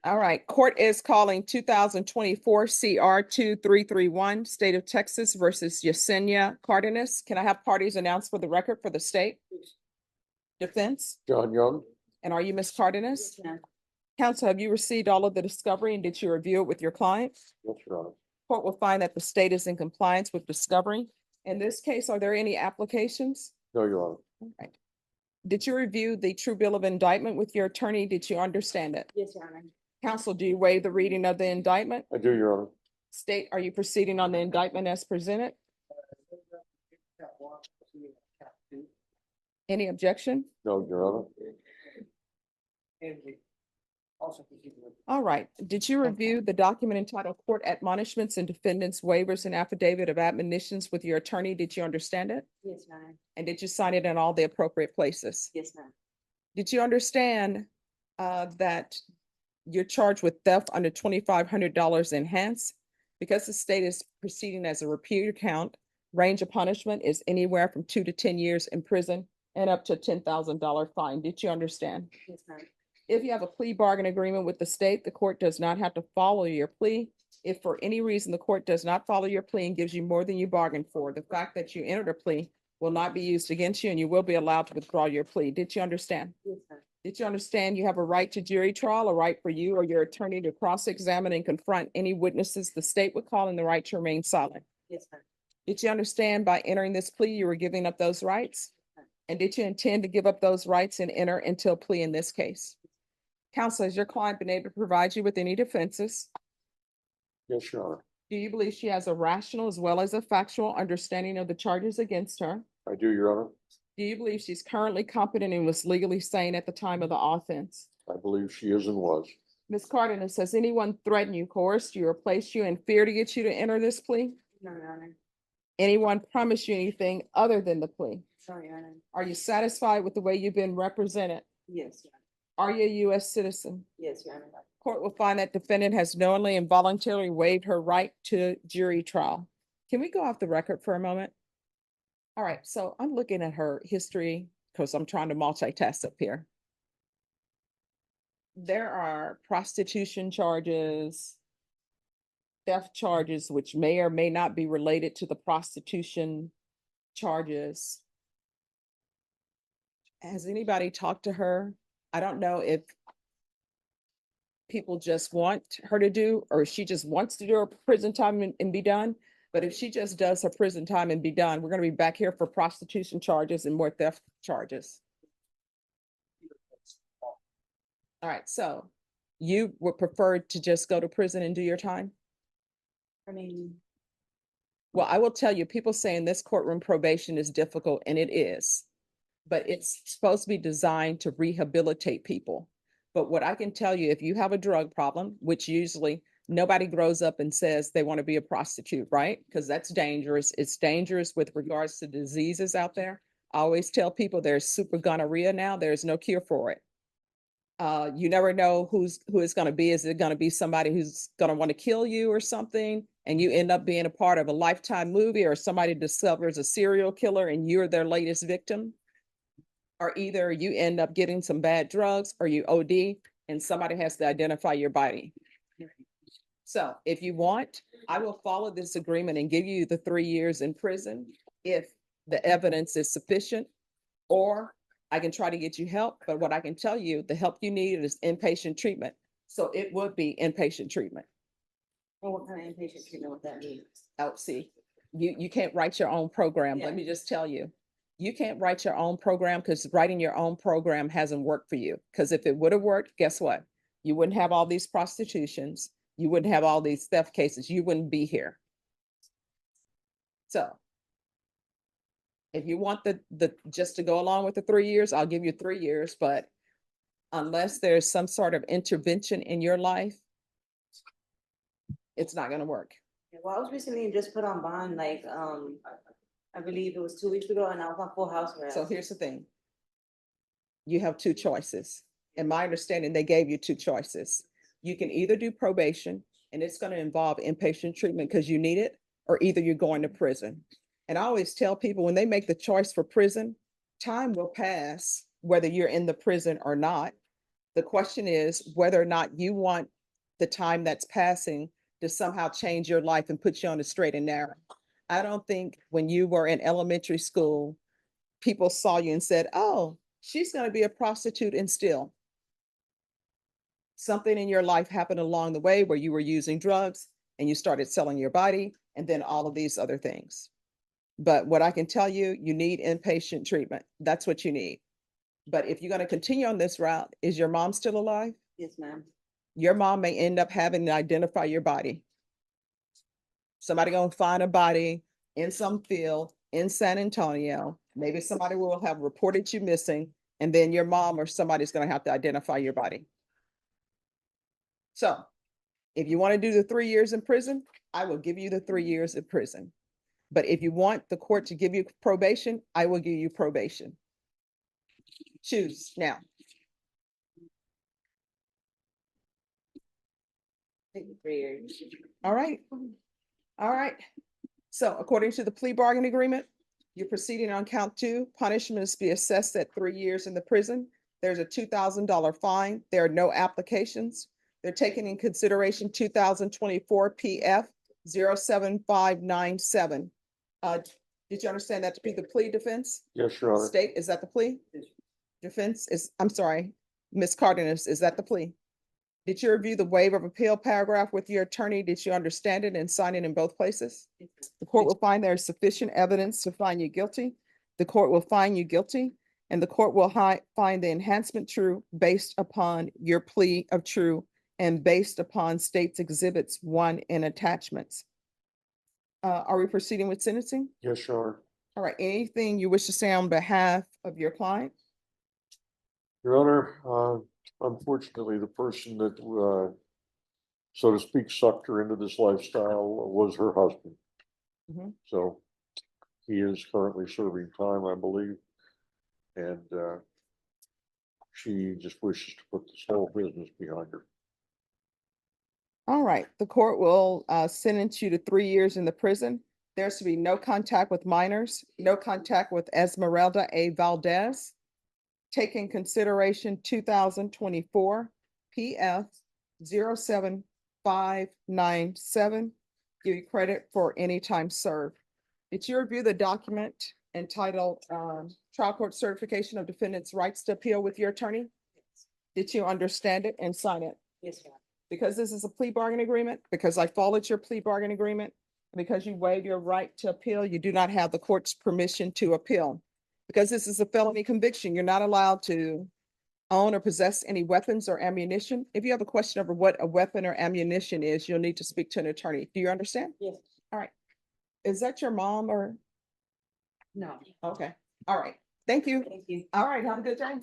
All right, court is calling 2024 CR 2331, State of Texas versus Yesenia Cardenas. Can I have parties announced for the record for the state? Defense, John Young. and are you Ms. Cardenas? Yes, ma'am. Counsel, have you received all of the discovery and did you review it with your client? Yes, Your Honor. Court will find that the state is in compliance with discovery. In this case, are there any applications? No, Your Honor. All right. Did you review the true bill of indictment with your attorney? Did you understand it? Yes, Your Honor. Counsel, do you waive the reading of the indictment? I do, Your Honor. State, are you proceeding on the indictment as presented? Any objection? No, Your Honor. All right. Did you review the document entitled Court Admonishments and Defendants Waivers and Affidavit of Admonitions with your attorney? Did you understand it? Yes, ma'am. And did you sign it in all the appropriate places? Yes, ma'am. Did you understand that you're charged with theft under $2,500 enhanced? Because the state is proceeding as a repeated count, range of punishment is anywhere from 2 to 10 years in prison and up to a $10,000 fine. Did you understand? Yes, ma'am. If you have a plea bargain agreement with the state, the court does not have to follow your plea. If for any reason the court does not follow your plea and gives you more than you bargained for, the fact that you entered a plea will not be used against you and you will be allowed to withdraw your plea. Did you understand? Yes, ma'am. Did you understand you have a right to jury trial, a right for you or your attorney to cross-examine and confront any witnesses the state would call, and the right to remain silent? Yes, ma'am. Did you understand by entering this plea, you were giving up those rights? And did you intend to give up those rights and enter into a plea in this case? Counsel, has your client been able to provide you with any defenses? Yes, Your Honor. Do you believe she has a rational as well as a factual understanding of the charges against her? I do, Your Honor. Do you believe she's currently competent and was legally sane at the time of the offense? I believe she is and was. Ms. Cardenas, has anyone threatened you, coerced you, or placed you in fear to get you to enter this plea? No, Your Honor. Anyone promised you anything other than the plea? Sorry, Your Honor. Are you satisfied with the way you've been represented? Yes, Your Honor. Are you a U.S. citizen? Yes, Your Honor. Court will find that defendant has knowingly and voluntarily waived her right to jury trial. Can we go off the record for a moment? All right, so I'm looking at her history because I'm trying to multitask up here. There are prostitution charges, theft charges, which may or may not be related to the prostitution charges. Has anybody talked to her? I don't know if people just want her to do, or she just wants to do her prison time and be done. But if she just does her prison time and be done, we're gonna be back here for prostitution charges and more theft charges. All right, so you would prefer to just go to prison and do your time? I mean, Well, I will tell you, people say in this courtroom probation is difficult, and it is. But it's supposed to be designed to rehabilitate people. But what I can tell you, if you have a drug problem, which usually nobody grows up and says they want to be a prostitute, right? Because that's dangerous. It's dangerous with regards to diseases out there. I always tell people there's super gonorrhea now. There's no cure for it. You never know who it's going to be. Is it going to be somebody who's going to want to kill you or something? And you end up being a part of a Lifetime movie, or somebody discovers a serial killer and you're their latest victim? Or either you end up getting some bad drugs or you OD and somebody has to identify your body. So if you want, I will follow this agreement and give you the 3 years in prison if the evidence is sufficient, or I can try to get you help. But what I can tell you, the help you need is inpatient treatment. So it would be inpatient treatment. well, what kind of inpatient treatment would that be? Out, see, you can't write your own program. Let Yeah. me just tell you. You can't write your own program because writing your own program hasn't worked for you. Because if it would have worked, guess what? You wouldn't have all these prostitutions. You wouldn't have all these theft cases. You wouldn't be here. So if you want the just to go along with the 3 years, I'll give you 3 years. But unless there's some sort of intervention in your life, it's not going to work. Yeah, well, I was recently just put on bond, like, I believe it was 2 weeks ago, and I was on full house arrest. So here's the thing. You have two choices. In my understanding, they gave you two choices. You can either do probation, and it's going to involve inpatient treatment because you need it, or either you're going to prison. And I always tell people when they make the choice for prison, time will pass, whether you're in the prison or not. The question is whether or not you want the time that's passing to somehow change your life and put you on the straight and narrow. I don't think when you were in elementary school, people saw you and said, oh, she's going to be a prostitute and still. Something in your life happened along the way where you were using drugs and you started selling your body and then all of these other things. But what I can tell you, you need inpatient treatment. That's what you need. But if you're going to continue on this route, is your mom still alive? Yes, ma'am. Your mom may end up having to identify your body. Somebody gonna find a body in some field in San Antonio. Maybe somebody will have reported you missing, and then your mom or somebody's gonna have to identify your body. So if you want to do the 3 years in prison, I will give you the 3 years in prison. But if you want the court to give you probation, I will give you probation. Choose now. Take the 3 years. All right. All right. So according to the plea bargain agreement, you're proceeding on count 2. Punishment is to be assessed at 3 years in the prison. There's a $2,000 fine. There are no applications. They're taking in consideration 2024 PF 07597. Did you understand that to be the plea defense? Yes, Your Honor. State, is that the plea? Defense is, I'm sorry, Ms. Cardenas, is that the plea? Did you review the waiver of appeal paragraph with your attorney? Did you understand it and sign it in both places? The court will find there is sufficient evidence to find you guilty. The court will find you guilty, and the court will find the enhancement true based upon your plea of true and based upon state's exhibits 1 and attachments. Are we proceeding with sentencing? Yes, Your Honor. All right, anything you wish to say on behalf of your client? Your Honor, unfortunately, the person that, so to speak, sucked her into this lifestyle was her husband. Mhm. So he is currently serving time, I believe. And she just wishes to put this whole business behind her. All right, the court will sentence you to 3 years in the prison. There's to be no contact with minors, no contact with Esmeralda A. Valdez. Take in consideration 2024 PF 07597. Give you credit for any time served. Did you review the document entitled Trial Court Certification of Defendant's Rights to Appeal with your attorney? Did you understand it and sign it? Yes, ma'am. Because this is a plea bargain agreement, because I followed your plea bargain agreement, because you waive your right to appeal, you do not have the court's permission to appeal. Because this is a felony conviction, you're not allowed to own or possess any weapons or ammunition. If you have a question over what a weapon or ammunition is, you'll need to speak to an attorney. Do you understand? Yes. All right. Is that your mom or? No. Okay. All right. Thank you. Thank you. All right. Have a good day.